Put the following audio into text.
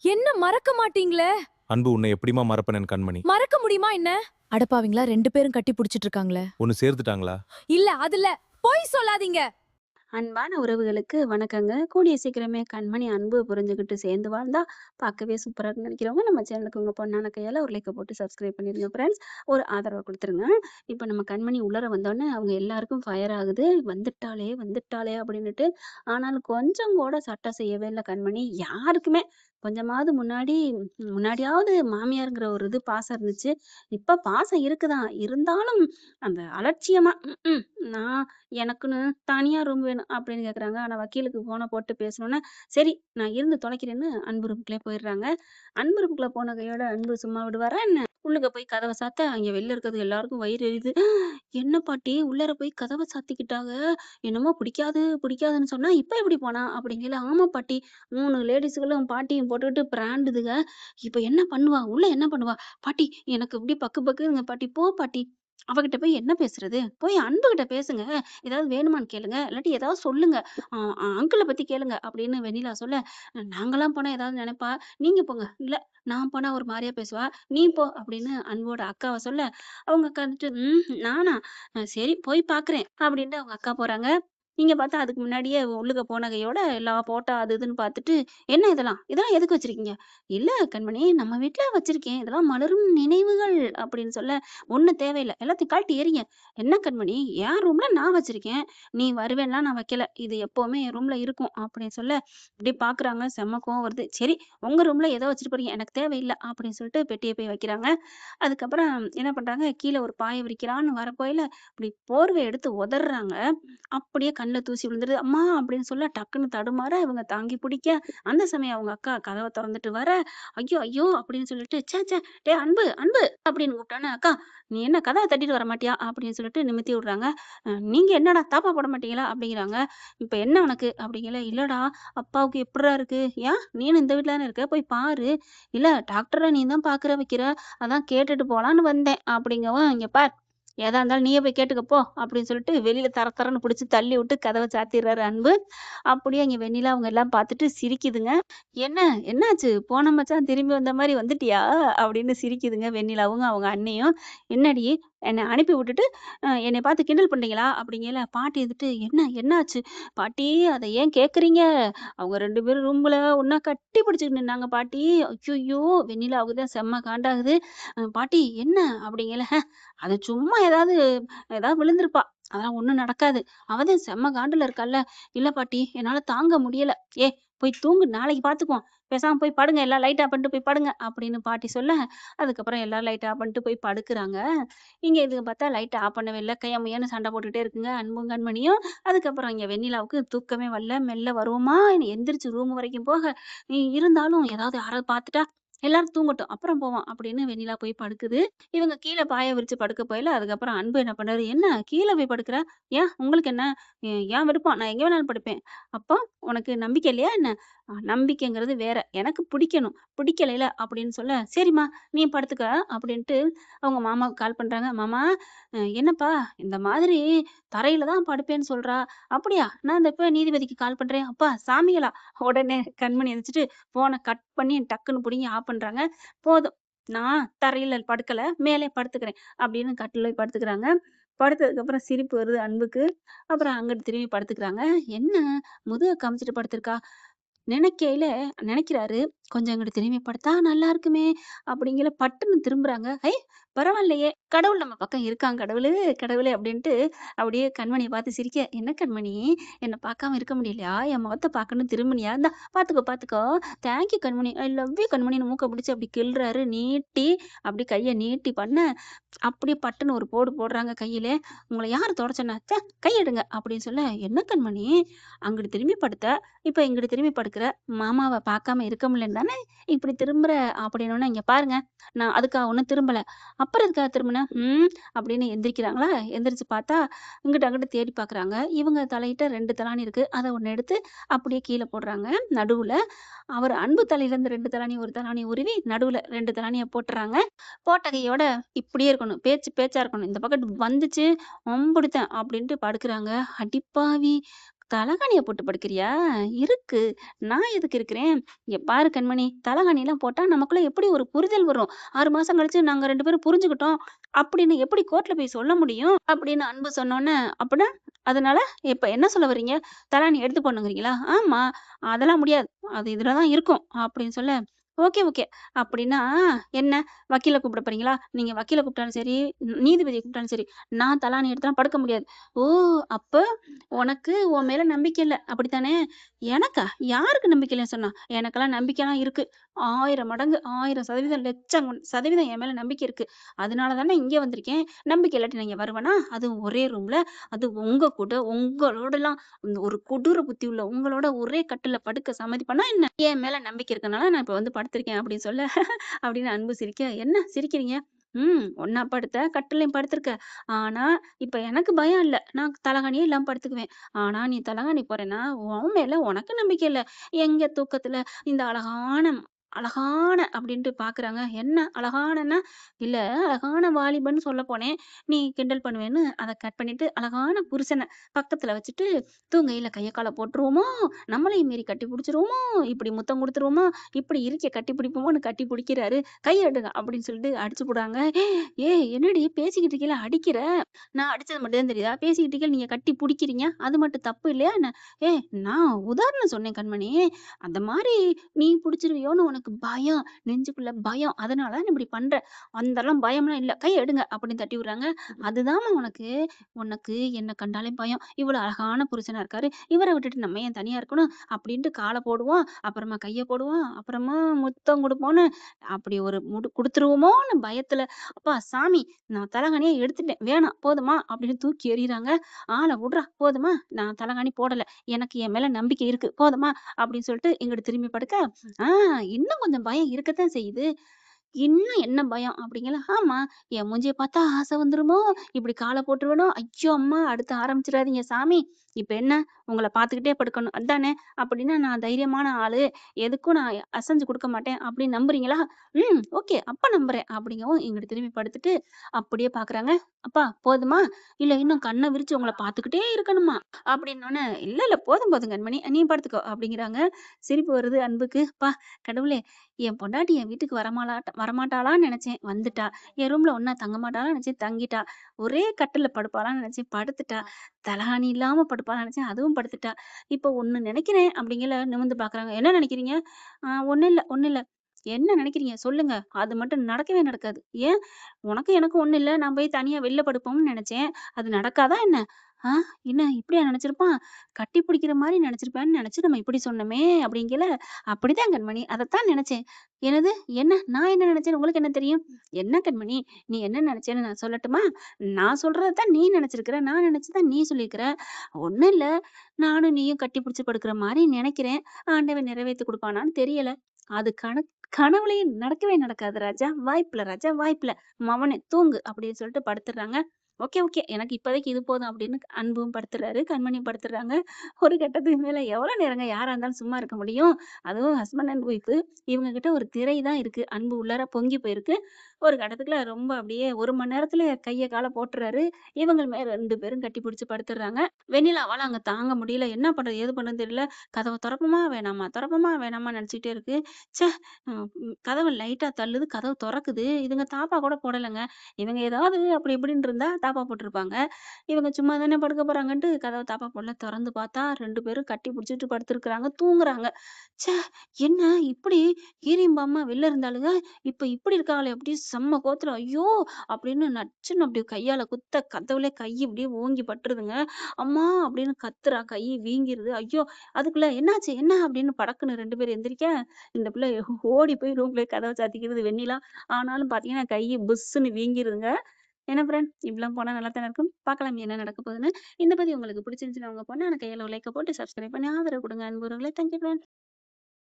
என்ன மறக்க மாட்டீங்களே? அன்பு உன்னை எப்படிம்மா மறப்பேன் கண்மணி? மறக்க முடியுமா என்ன? அடப்பாவிங்களா 2 பேரும் கட்டி புடிச்சிட்டு இருக்காங்களே. ஒண்ணு சேர்த்துட்டாங்களா? இல்ல அதுல பொய் சொல்லாதீங்க. அன்பான உறவுகளுக்கு வணக்கங்க. கூடிய சீக்கிரமே கண்மணி அன்பு புரிஞ்சுகிட்டு சேர்ந்து வாழ்ந்தா பார்க்கவே சூப்பரா இருக்குன்னு நினைக்கிறவங்க நம்ம சேனலுக்கு உங்க பொண்ணான கையால ஒரு லைக்க போட்டு சப்ஸ்கிரைப் பண்ணிருங்க ஃப்ரெண்ட்ஸ். ஒரு ஆதரவு குடுத்துருங்க. இப்ப நம்ம கண்மணி உள்ளார வந்தோனே அவங்க எல்லாருக்கும் ஃபயர் ஆகுது. வந்துட்டாளே வந்துட்டாளே அப்படின்னுட்டு. ஆனாலும் கொஞ்சம் கூட சட்டை செய்யவே இல்ல கண்மணி. யாருக்குமே கொஞ்சமாவது முன்னாடியாவது மாமியார்ங்கிற ஒரு பாசம் இருந்துச்சு. இப்ப பாசம் இருக்குதான். இருந்தாலும் அந்த அலட்சியமா நான் எனக்குன்னு தனியா ரூம் வேணும் அப்படின்னு கேட்குறாங்க. ஆனா வக்கீலுக்கு ஃபோன போட்டு பேசணும்னா, சரி நான் இருந்து தொலைக்கிறேன்னு அன்பு ரூமுக்குள்ளே போயிடுறாங்க. அன்பு ரூமுக்குள்ள போன கையோட அன்பு சும்மா விடுவாரா என்ன? உள்ளுக்க போய் கதவ சாத்த, அங்க வெளில இருக்கிறது எல்லாருக்கும் வயிறு எரியுது. "என்ன பாட்டி உள்ளார போய் கதவ சாத்திக்கிட்டாங்க. என்னமோ பிடிக்காது பிடிக்காதுன்னு சொன்னா, இப்ப எப்படி போனா?" அப்படிங்கையில, "ஆமா பாட்டி 3 லேடீஸுகளும் பாட்டியும் போட்டுக்கிட்டு பிராண்டுதுக. இப்ப என்ன பண்ணுவா? உள்ள என்ன பண்ணுவா? பாட்டி எனக்கு இப்படி பக்கு பக்குதுங்க பாட்டி. போ பாட்டி. அவகிட்ட போய் என்ன பேசுறது? போய் அன்புகிட்ட பேசுங்க. ஏதாவது வேணுமான்னு கேளுங்க. இல்லாட்டி ஏதாவது சொல்லுங்க. அ அ அங்கிள பத்தி கேளுங்க." அப்படின்னு வெண்ணிலா சொல்ல, "நாங்கலாம் போனா ஏதாவது நெனைப்பா. நீங்க போங்க." "இல்ல நான் போனா ஒரு மாரியா பேசுவா. நீ போ." அப்படின்னு அன்போட அக்காவ சொல்ல, அவங்க அக்கா வந்துட்டு, நானா? சரி போய் பார்க்குறேன்." அப்படின்ட்டு அவங்க அக்கா போறாங்க. இங்க பார்த்தா அதுக்கு முன்னாடியே உள்ளுக போன கையோட எல்லா ஃபோட்டோ அது இதுன்னு பார்த்துட்டு, "என்ன இதெல்லாம்? இதெல்லாம் எதுக்கு வச்சிருக்கீங்க?" "இல்ல கண்மணி நம்ம வீட்ல வச்சிருக்கேன். இதெல்லாம் மலரும் நினைவுகள்." அப்படின்னு சொல்ல, "ஒண்ணும் தேவையில்ல. எல்லாத்தையும் கழட்டி எறிங்க." "என்ன கண்மணி என் ரூம்ல நான் வச்சிருக்கேன். நீ வருவேன்லாம் நான் வைக்கல. இது எப்பவுமே என் ரூம்ல இருக்கும்." அப்படின்னு சொல்ல, இப்படி பார்க்குறாங்க. செம்ம கோவம் வருது. "சரி உங்க ரூம்ல ஏதோ வச்சுட்டு போறீங்க. எனக்கு தேவையில்ல." அப்படின்னு சொல்லிட்டு பெட்டிய போய் வைக்கிறாங்க. அதுக்கப்புறம் என்ன பண்றாங்க, கீழ ஒரு பாய விரிக்கலான்னு வரப்போயில, இப்படி போர்வைய எடுத்து உதர்றாங்க. அப்படியே கண்ல தூசி விழுந்துருது. "அம்மா" அப்படின்னு சொல்ல டக்குன்னு தடுமாற இவங்க தாங்கி பிடிக்க, அந்த சமயம் அவங்க அக்கா கதவ தொறந்துட்டு வர, "ஐயோ! ஐயோ!" அப்படின்னு சொல்லிட்டு, "ச்சே! ச்சே! டேய் அன்பு! அன்பு!" அப்படின்னு கூப்பிட்டோனே, "அக்கா நீ என்ன கதவ தட்டிட்டு வரமாட்டியா?" அப்படின்னு சொல்லிட்டு நிமித்தி விடுறாங்க. "நீங்க என்னடா தாப்பா போட மாட்டீங்களா?" அப்படிங்கிறாங்க. "இப்ப என்ன உனக்கு?" அப்படிங்கல. "இல்லடா அப்பாவுக்கு எப்புட்றா இருக்கு? ஏன் நீனும் இந்த வீட்ல தானே இருக்க? போய் பாரு." "இல்ல டாக்டர நீ தான் பார்க்குற வைக்கிற. அதான் கேட்டுட்டு போலான்னு வந்தேன்." அப்படிங்கவும், "இங்க பார் எதா இருந்தாலும் நீயே போய் கேட்டுக்க போ." அப்படின்னு சொல்லிட்டு வெளியில தர தரன்னு புடிச்சு தள்ளி விட்டு கதவ சாத்திர்றாரு அன்பு. அப்படியே இங்க வெண்ணிலா அவங்க எல்லாம் பார்த்துட்டு சிரிக்குதுங்க. "என்ன என்னாச்சு? போன மச்சான் திரும்பி வந்த மாரி வந்துட்டியா?" அப்படின்னு சிரிக்குதுங்க வெண்ணிலாவும், அவங்க அண்ணியும். "என்னடி என்ன அனுப்பி விட்டுட்டு என்னைய பார்த்து கிண்டல் பண்றீங்களா?" அப்படிங்கையில பாட்டி வந்துட்டு, என்னாச்சு? பாட்டி அத ஏன் கேட்குறீங்க? அவங்க 2 பேரும் ரூம்ல ஒண்ணா கட்டி பிடிச்சுக்கிட்டு நின்னாங்க பாட்டி. ஐய்யய்யோ! வெண்ணிலாவுக்கு தான் செம்ம காண்டாகுது. பாட்டி என்ன?" அப்படிங்கையில, அது சும்மா ஏதாவது விழுந்திருப்பா. அதெல்லாம் ஒண்ணும் நடக்காது. அவ தான் செம்ம காண்டுல இருக்கால்ல." "இல்ல பாட்டி என்னால தாங்க முடியல." போய் தூங்கு நாளைக்கு பார்த்துக்குவோம். பேசாம போய் படுங்க. எல்லாம் லைட் ஆஃப் பண்ணிட்டு போய் படுங்க." அப்படின்னு பாட்டி சொல்ல, அதுக்கப்புறம் எல்லாரும் லைட் ஆஃப் பண்ணிட்டு போய் படுக்குறாங்க. இங்க இதுங்க பார்த்தா லைட்ட ஆஃப் பண்ணவே இல்ல. கைய முய்யன்னு சண்டை போட்டுட்டே இருக்குங்க அன்பும், கண்மணியும். அதுக்கப்புறம் இங்க வெண்ணிலாவுக்கு தூக்கமே வரல. மெல்ல வருவோமா எந்திரிச்சு ரூம் வரைக்கும் போக, இருந்தாலும் ஏதாவது யாராவது பார்த்துட்டா, எல்லாரும் தூங்கட்டும். அப்புறம் போவோம் அப்படின்னு வெண்ணிலா போய் படுக்குது. இவங்க கீழ பாய விரிச்சு படுக்க போயில, அதுக்கப்புறம் அன்பு என்ன பண்ணாரு, "என்ன கீழ போய் படுக்குற? ஏன் உங்களுக்கு என்ன? என் விருப்பம். நான் எங்க வேணாலும் படுப்பேன்." "அப்போ உனக்கு நம்பிக்கை இல்லையா என்ன?" நம்பிக்கைங்கிறது வேற. எனக்கு பிடிக்கணும். பிடிக்கலைல அப்படின்னு சொல்ல, "சரிம்மா நீ படுத்துக்க." அப்படின்ட்டு அவங்க மாமாவுக்கு கால் பண்றாங்க. "மாமா என்னப்பா இந்த மாதிரி தரையில தான் படுப்பேன்னு சொல்றா. அப்படியா? நான் இந்த இப்ப நீதிபதிக்கு கால் பண்றேன்." "அப்பா சாமிகளா!" உடனே கண்மணி எந்திரிச்சுட்டு ஃபோன கட் பண்ணி டக்குன்னு புடுங்கி ஆஃப் பண்றாங்க. "போதும். நான் தரையில படுக்கல. மேலே படுத்துக்கிறேன்." அப்படின்னு கட்டில்ல போய் படுத்துக்கிறாங்க. படுத்ததுக்கப்புறம் சிரிப்பு வருது அன்புக்கு. அப்புறம் அங்கிட்டு திரும்பி படுத்துக்கிறாங்க. என்ன முதுக காமிச்சுட்டு படுத்திருக்கா? நினைக்கையில நினைக்கிறாரு, "கொஞ்சம் இங்கிட்டு திரும்பி படுத்தா நல்லா இருக்குமே!" அப்படிங்கையில பட்டுன்னு திரும்புறாங்க. பரவாயில்லையே! கடவுள் நம்ம பக்கம் இருக்கான் கடவுளு, கடவுளே!" அப்படின்ட்டு அப்படியே கண்மணிய பார்த்து சிரிக்க, "என்ன கண்மணி என்ன பார்க்காம இருக்க முடியலையா? என் முகத்த பார்க்கணும்னு திரும்புனியா? இந்தா பார்த்துக்கோ, பார்த்துக்கோ. Thank you Kanmani. I love you கண்மணின்னு" மூக்க பிடிச்சு அப்படி கிள்றாரு. நீட்டி அப்படி கைய நீட்டி பண்ண, அப்படியே பட்டுன்னு ஒரு போடு போடுறாங்க கையிலே. "உங்கள யாரு தொட சொன்னா? கை எடுங்க." அப்படின்னு சொல்ல, "என்ன கண்மணி அங்கிட்டு திரும்பி படுத்த, இப்ப இங்கிட்டு திரும்பி படுக்குற. மாமாவ பார்க்காம இருக்க முடியலன்னு தானே இப்படி திரும்புற." அப்படின்னோனே, "இங்க பாருங்க, நான் அதுக்காக ஒண்ணும் திரும்பல." "அப்புறம் எதுக்காக திரும்புன?" அப்படின்னு எந்திரிக்கிறாங்களா, எந்திரிச்சு பார்த்தா, இங்கிட்டு அங்கிட்டு தேடி பார்க்குறாங்க. இவங்க தலையிட்ட 2 தலாணி இருக்கு. அத ஒண்ணு எடுத்து அப்படியே கீழ போடுறாங்க. நடுவுல அவர் அன்பு தலையிலேருந்து 2 தலாணி, 1 தலாணி உருவி நடுவுல 2 தலாணிய போட்டுறாங்க. போட்ட கையோட இப்படியே இருக்கணும். பேச்சு பேச்சா இருக்கணும். இந்த பக்கம் வந்துச்சு, அம்புடுத்தேன் அப்படின்ட்டு படுக்குறாங்க. அடிப்பாவி! தலகாணிய போட்டு படுக்கிறியா? இருக்கு. நான் எதுக்கு இருக்கிறேன்? இங்க பாரு கண்மணி, தலகாணிலாம் போட்டா நமக்குள்ள எப்படி ஒரு புரிதல் வரும்? 6 மாசம் கழிச்சு நாங்க 2 பேரும் புரிஞ்சுக்கிட்டோம். அப்படின்னு எப்படி கோர்ட்ல போய் சொல்ல முடியும்? அப்படின்னு அன்பு சொன்னோனே, அப்படின்னா அதனால இப்ப என்ன சொல்ல வர்றீங்க? தலாணி எடுத்து போடணுங்கிறீங்களா? ஆமா. அதெல்லாம் முடியாது. அது இதுல தான் இருக்கும். அப்படின்னு சொல்ல, ஓகே, ஓகே. அப்படின்னா என்ன? வக்கீல கூப்பிட போறீங்களா? நீங்க வக்கீல கூப்பிட்டாலும் சரி, நீதிபதிய கூப்பிட்டாலும் சரி, நான் தலாணி எடுத்துலாம் படுக்க முடியாது. ஓ! அப்ப உனக்கு உன் மேல நம்பிக்கை இல்ல. அப்படித்தானே? எனக்கா? யாருக்கு நம்பிக்கை இல்லன்னு சொன்னா? எனக்கெல்லாம் நம்பிக்கைலாம் இருக்கு. 1000 மடங்கு, 1000% லட்சம் சதவீதம் என் மேல நம்பிக்கை இருக்கு. அதனால தானே இங்க வந்திருக்கேன். நம்பிக்கை இல்லாட்டி நான் இங்க வருவேனா? அதுவும் ஒரே ரூம்ல, அதுவும் உங்க கூட, உங்களோடலாம் ஒரு கொடூர புத்தி உள்ள உங்களோட ஒரே கட்டில்ல படுக்க சம்மதிப்பேனா என்ன? என் மேல நம்பிக்கை இருக்கனால நான் இப்ப வந்து படுத்திருக்கேன் அப்படின்னு சொல்ல, அப்படின்னு அன்பு சிரிக்க, என்ன சிரிக்கிறீங்க? ஒண்ணா படுத்த, கட்டில்லயும் படுத்திருக்க. ஆனா, இப்ப எனக்கு பயம் இல்ல. நான் தலகாணியே இல்லாம படுத்துக்குவேன். ஆனா, நீ தலகாணி போடுறேன்னா, உன் மேல உனக்கு நம்பிக்கை இல்ல. எங்க தூக்கத்துல இந்த அழகான அழகான அப்படின்ட்டு பாக்குறாங்க. என்ன அழகானன்னா, இல்ல அழகான வாலிபன்னு சொல்ல போனேன். நீ கிண்டல் பண்ணுவேன்னு அத கட் பண்ணிட்டு, அழகான புருஷன பக்கத்துல வச்சுட்டு, தூங்கையில கைய கால போட்டுருவோமோ? நம்மளையும் மீறி கட்டி புடிச்சுருவோமோ? இப்படி முத்தம் குடுத்துருவோமோ? இப்படி இருக்க கட்டி பிடிப்போமோன்னு கட்டி பிடிக்கிறாரு. "கைய எடுங்க" அப்படின்னு சொல்லிட்டு அடிச்சு புடுறாங்க. "ஏய் என்னடி பேசிக்கிட்டு இருக்கையில அடிக்கிற? நான் அடிச்சது மட்டும் தான் தெரியுதா? பேசிக்கிட்டு இருக்கையில நீங்க கட்டி புடிக்கிறீங்க. அது மட்டும் தப்பு இல்லையா என்ன?" "ஏய் நான் உதாரணம் சொன்னேன் கண்மணி. அந்த மாரி நீ புடிச்சிருவியோன்னு உனக்கு பயம். நெஞ்சுக்குள்ள பயம். அதனால தான் நீ இப்படி பண்ற. அந்தெல்லாம் பயம்லாம் இல்ல. கைய எடுங்க" அப்படின்னு தட்டி விடுறாங்க. "அதுதாம்மா உனக்கு. உனக்கு என்ன கண்டாலே பயம். இவ்வளோ அழகான புருஷனா இருக்காரு. இவர விட்டுட்டு நம்ம ஏன் தனியா இருக்கணும்?" அப்படின்ட்டு கால போடுவோம். அப்புறமா கைய போடுவோம். அப்புறமா முத்தம் குடுப்போம்ன்னு அப்படி ஒரு குடுத்துருவோமோன்னு பயத்துல, "அப்பா சாமி நான் தலகாணிய எடுத்துட்டேன். வேணாம் போதுமா?" அப்படின்னு தூக்கி எறியுறாங்க. "ஆள விட்றா போதுமா? நான் தலகாணி போடல. எனக்கு என் மேல நம்பிக்கை இருக்கு. போதுமா?" அப்படின்னு சொல்லிட்டு இங்கிட்டு திரும்பி படுக்க, "ஆ இன்னும் கொஞ்சம் பயம் இருக்கத்தான் செய்யுது. இன்னும் என்ன பயம்?" அப்படிங்கல. "ஆமா, என் மூஞ்சிய பார்த்தா ஆசை வந்துருமோ? இப்படி கால போட்டுருவேனோ? ஐயோ அம்மா! அடுத்து ஆரம்பிச்சுறாதீங்க சாமி. இப்ப என்ன? உங்கள பார்த்துக்கிட்டே படுக்கணும். அதானே? அப்படின்னா நான் தைரியமான ஆளு. எதுக்கும் நான் அசைஞ்சு குடுக்க மாட்டேன் அப்படின்னு நம்புறீங்களா? ஓகே. அப்ப நம்புறேன்." அப்படிங்கவும் இங்கிட்டு திரும்பி படுத்துட்டு அப்படியே பார்க்குறாங்க. "அப்பா போதுமா? இல்ல இன்னும் கண்ண விரிச்சு உங்கள பார்த்துக்கிட்டே இருக்கணுமா?" அப்படின்னோனே, "இல்ல, இல்ல போதும் போதும் கண்மணி. நீ படுத்துக்கோ" அப்படிங்கிறாங்க. சிரிப்பு வருது அன்புக்கு. "அப்பா கடவுளே! என் பொண்டாட்டி என் வீட்டுக்கு வரமாட்டாளான்னு நெனச்சேன். வந்துட்டா. என் ரூம்ல ஒண்ணா தங்க மாட்டாளான்னு நெனச்சேன். தங்கிட்டா. ஒரே கட்டில்ல படுப்பாளான்னு நெனச்சேன். படுத்துட்டா. தலகாணி இல்லாம படுப்பாளான்னு நெனச்சேன். அதுவும் படுத்துட்டா. இப்போ ஒண்ணு நெனைக்கிறேன்." அப்படிங்கல நிமிர்ந்து பார்க்குறாங்க. "என்ன நெனைக்கிறீங்க?" ஒண்ணும் இல்ல, ஒண்ணும் இல்ல." "என்ன நெனைக்கிறீங்க? சொல்லுங்க." "அது மட்டும் நடக்கவே நடக்காது." "ஏன்? உனக்கும் எனக்கும் ஒண்ணும் இல்ல. நான் போய் தனியா வெளில படுப்போம்னு நெனச்சேன். அது நடக்காதா என்ன?" "ஆ என்ன இப்படியா நெனச்சிருப்பான்? கட்டி பிடிக்கிற மாரி நெனச்சிருப்பான்னு நெனச்சு நம்ம இப்படி சொன்னோமே." அப்படிங்கல. "அப்படிதான் கண்மணி. அதத்தான் நெனச்சேன்." "என்னது? என்ன? நான் என்ன நெனச்சேன்னு உங்களுக்கு என்ன தெரியும்?" "என்ன கண்மணி? நீ என்ன நெனச்சேன்னு நான் சொல்லட்டுமா? நான் சொல்றத தான் நீ நெனச்சிருக்கிற. நான் நெனச்சத நீ சொல்லியிருக்கிற. ஒண்ணும் இல்ல. நானும் நீயும் கட்டி பிடிச்சு படுக்கிற மாரி நெனைக்கிறேன். ஆண்டவன் நிறைவேத்தி குடுப்பானான்னு தெரியல. அது கனவுலயும் நடக்கவே நடக்காது ராஜா. வாய்ப்பில்ல ராஜா, வாய்ப்பில்ல. மவனே தூங்கு" அப்படின்னு சொல்லிட்டு படுத்துடுறாங்க. "Okay, okay. எனக்கு இப்போதைக்கு இது போதும்" அப்படின்னு அன்பும் படுத்துறாரு. கண்மணியும் படுத்துடுறாங்க. ஒரு கட்டத்துக்கு மேல எவ்வளோ நேரங்க யாரா இருந்தாலும் சும்மா இருக்க முடியும்? அதுவும் ஹஸ்பண்ட் அண்ட் ஒய்ஃப் இவங்க கிட்ட ஒரு திரை தான் இருக்கு. அன்பு உள்ளார பொங்கி போயிருக்கு. ஒரு கட்டத்துல ரொம்ப அப்படியே 1 மணி நேரத்துல கைய கால போட்டுறாரு. இவங்க 2 பேரும் கட்டி பிடிச்சு படுத்துடுறாங்க. வெண்ணிலாவால அங்க தாங்க முடியல. என்ன பண்றது? ஏது பண்றதுன்னு தெரியல. கதவ தொறப்போமா? வேணாமா? தொறப்போமா? வேணாமான்னு நெனச்சுக்கிட்டே இருக்கு. ச்சே! கதவ லைட்டா தள்ளுது. கதவு தொறக்குது. இதுங்க தாப்பா கூட போடலங்க. இவங்க ஏதாவது அப்படி இப்படின்னு இருந்தா தாப்பா போட்டுருப்பாங்க. இவங்க சும்மா தானே படுக்க போறாங்கன்ட்டு கதவ தாப்பா போடல. தொறந்து பார்த்தா 2 பேரும் கட்டி புடிச்சுட்டு படுத்துருக்காங்க. தூங்குறாங்க. ச்சே! என்ன இப்படி ஈரியும் பாம்பா வெளில இருந்தாளுங்க. இப்ப இப்படி இருக்காளே! அப்படியே செம்ம கோவத்துல, ஐயோ! அப்படின்னு நச்சுன்னு அப்படி கையால குத்த கதவுலே கை இப்படியே ஓங்கி பட்டுருதுங்க. அம்மா! அப்படின்னு கத்துறா. கை வீங்கிருது. ஐயோ! அதுக்குள்ள என்னாச்சு? என்ன? அப்படின்னு படக்குன்னு 2 பேரும் எந்திரிக்க, இந்த பிள்ளை ஓடி போய் ரூம்ல கதவ சாத்திக்கிருது வெண்ணிலா. ஆனாலும் பார்த்தீங்கன்னா, கை புஸ்ஸுன்னு வீங்கிருதுங்க. என்ன ஃப்ரெண்ட் இப்படிலாம் போனா நல்லா தானே இருக்கும். பார்க்கலாம் என்ன நடக்க போகுதுன்னு. இந்த பதிவு உங்களுக்கு பிடிச்சிருந்துச்சுன்னா, உங்க பொண்ணான கையால ஒரு லைக்க போட்டு சப்ஸ்கிரைப் பண்ணி ஆதரவு குடுங்க அன்புறவுகளே. Thank you friend.